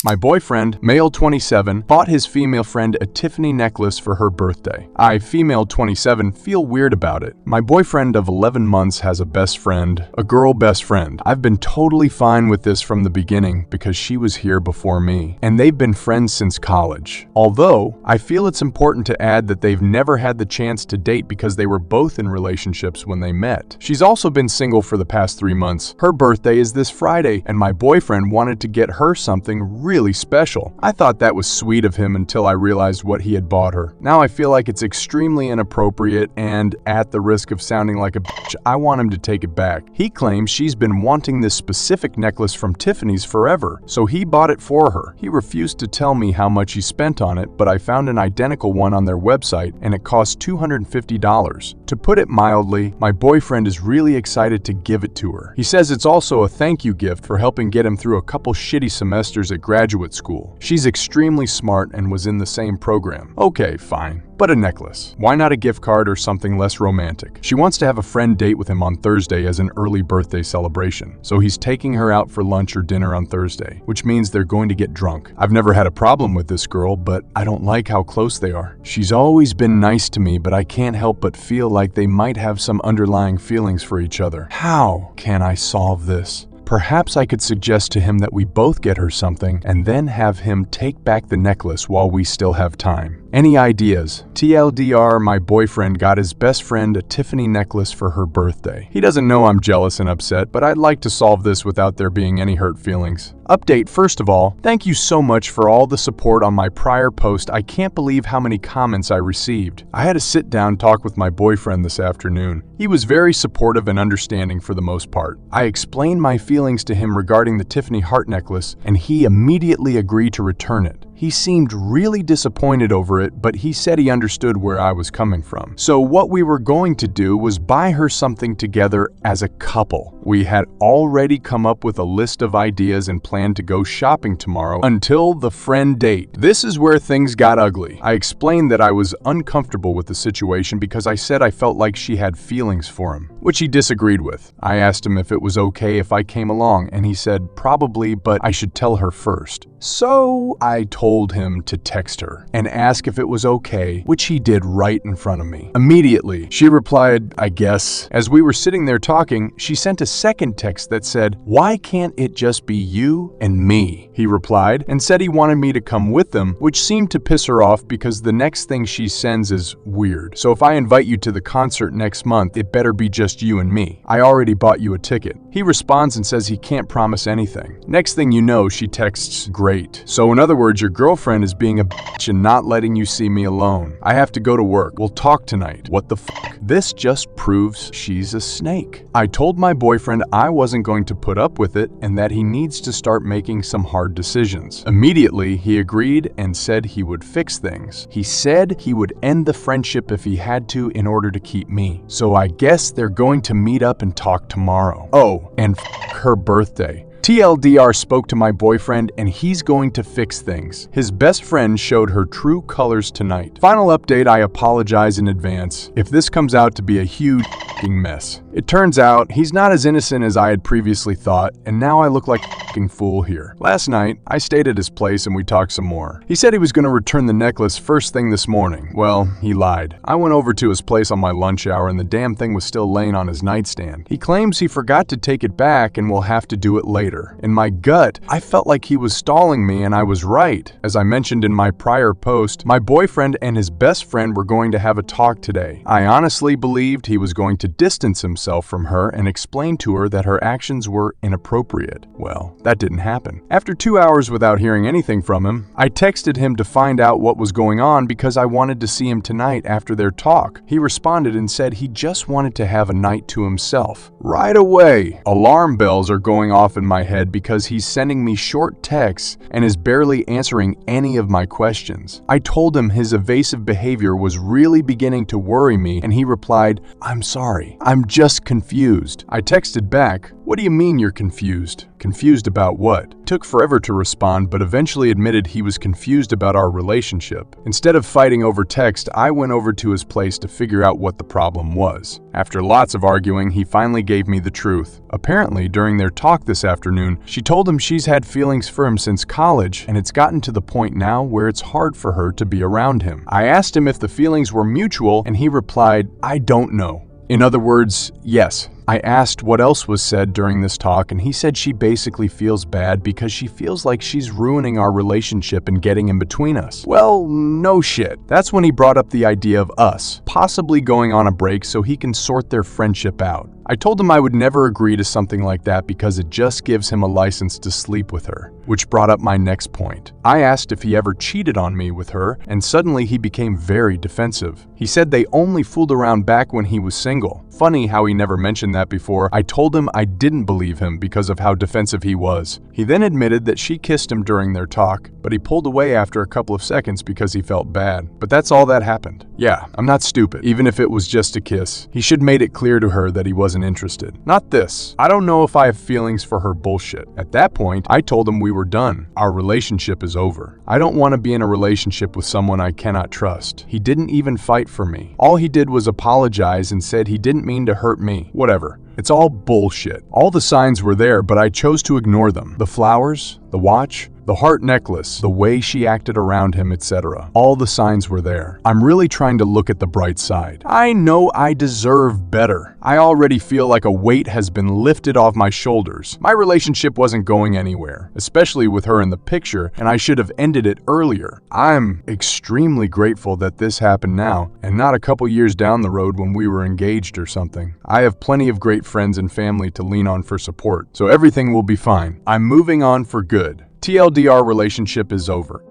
My boyfriend, male 27, bought his female friend a Tiffany necklace for her birthday. I, female 27, feel weird about it. My boyfriend of 11 months has a best friend, a girl best friend. I've been totally fine with this from the beginning because she was here before me, and they've been friends since college. Although, I feel it's important to add that they've never had the chance to date because they were both in relationships when they met. She's also been single for the past 3 months. Her birthday is this Friday, and my boyfriend wanted to get her something really special. I thought that was sweet of him until I realized what he had bought her. Now I feel like it's extremely inappropriate, and at the risk of sounding like a bitch, I want him to take it back. He claims she's been wanting this specific necklace from Tiffany's forever, so he bought it for her. He refused to tell me how much he spent on it, but I found an identical one on their website, and it cost $250. To put it mildly, my boyfriend is really excited to give it to her. He says it's also a thank you gift for helping get him through a couple shitty semesters at graduate school. She's extremely smart and was in the same program. Okay, fine. But a necklace. Why not a gift card or something less romantic? She wants to have a friend date with him on Thursday as an early birthday celebration, so he's taking her out for lunch or dinner on Thursday, which means they're going to get drunk. I've never had a problem with this girl, but I don't like how close they are. She's always been nice to me, but I can't help but feel like they might have some underlying feelings for each other. How can I solve this? Perhaps I could suggest to him that we both get her something and then have him take back the necklace while we still have time. Any ideas? TLDR, my boyfriend got his best friend a Tiffany necklace for her birthday. He doesn't know I'm jealous and upset, but I'd like to solve this without there being any hurt feelings. Update, first of all, thank you so much for all the support on my prior post. I can't believe how many comments I received. I had a sit-down talk with my boyfriend this afternoon. He was very supportive and understanding for the most part. I explained my feelings to him regarding the Tiffany heart necklace, and he immediately agreed to return it. He seemed really disappointed over it, but he said he understood where I was coming from. So what we were going to do was buy her something together as a couple. We had already come up with a list of ideas and planned to go shopping tomorrow until the friend date. This is where things got ugly. I explained that I was uncomfortable with the situation because I said I felt like she had feelings for him, which he disagreed with. I asked him if it was okay if I came along, and he said probably, but I should tell her first. So I told him to text her and ask if it was okay, which he did right in front of me. Immediately, she replied, I guess. As we were sitting there talking, she sent a second text that said, why can't it just be you and me? He replied and said he wanted me to come with them, which seemed to piss her off because the next thing she sends is weird. So if I invite you to the concert next month, it better be just you and me. I already bought you a ticket. He responds and says he can't promise anything. Next thing you know, she texts, great. So in other words, your girlfriend is being a bitch and not letting you see me alone. I have to go to work. We'll talk tonight. What the fuck? This just proves she's a snake. I told my boyfriend I wasn't going to put up with it and that he needs to start making some hard decisions. Immediately, he agreed and said he would fix things. He said he would end the friendship if he had to in order to keep me. So I guess they're going to meet up and talk tomorrow. Oh, and her birthday. TLDR spoke to my boyfriend and he's going to fix things. His best friend showed her true colors tonight. Final update, I apologize in advance if this comes out to be a huge f***ing mess. It turns out he's not as innocent as I had previously thought, and now I look like a f***ing fool here. Last night, I stayed at his place and we talked some more. He said he was going to return the necklace first thing this morning. Well, he lied. I went over to his place on my lunch hour and the damn thing was still laying on his nightstand. He claims he forgot to take it back and will have to do it later. In my gut, I felt like he was stalling me, and I was right. As I mentioned in my prior post, my boyfriend and his best friend were going to have a talk today. I honestly believed he was going to distance himself from her and explain to her that her actions were inappropriate. Well, that didn't happen. After 2 hours without hearing anything from him, I texted him to find out what was going on because I wanted to see him tonight after their talk. He responded and said he just wanted to have a night to himself. Right away, alarm bells are going off in my head because he's sending me short texts and is barely answering any of my questions. I told him his evasive behavior was really beginning to worry me, and he replied, I'm sorry. I'm just just confused. I texted back, "What do you mean you're confused? Confused about what?" Took forever to respond, but eventually admitted he was confused about our relationship. Instead of fighting over text, I went over to his place to figure out what the problem was. After lots of arguing, he finally gave me the truth. Apparently, during their talk this afternoon, she told him she's had feelings for him since college, and it's gotten to the point now where it's hard for her to be around him. I asked him if the feelings were mutual, and he replied, "I don't know." In other words, yes. I asked what else was said during this talk, and he said she basically feels bad because she feels like she's ruining our relationship and getting in between us. Well, no shit. That's when he brought up the idea of us possibly going on a break so he can sort their friendship out. I told him I would never agree to something like that because it just gives him a license to sleep with her, which brought up my next point. I asked if he ever cheated on me with her, and suddenly he became very defensive. He said they only fooled around back when he was single. Funny how he never mentioned that before. I told him I didn't believe him because of how defensive he was. He then admitted that she kissed him during their talk, but he pulled away after a couple of seconds because he felt bad. But that's all that happened. Yeah, I'm not stupid. Even if it was just a kiss, he should made it clear to her that he wasn't interested. Not this. I don't know if I have feelings for her bullshit. At that point, I told him we were done. Our relationship is over. I don't want to be in a relationship with someone I cannot trust. He didn't even fight for me. All he did was apologize and said he didn't mean to hurt me. Whatever. It's all bullshit. All the signs were there, but I chose to ignore them. The flowers, the watch, the heart necklace, the way she acted around him, etc. All the signs were there. I'm really trying to look at the bright side. I know I deserve better. I already feel like a weight has been lifted off my shoulders. My relationship wasn't going anywhere, especially with her in the picture, and I should have ended it earlier. I'm extremely grateful that this happened now, and not a couple years down the road when we were engaged or something. I have plenty of great friends and family to lean on for support, so everything will be fine. I'm moving on for good. TLDR relationship is over.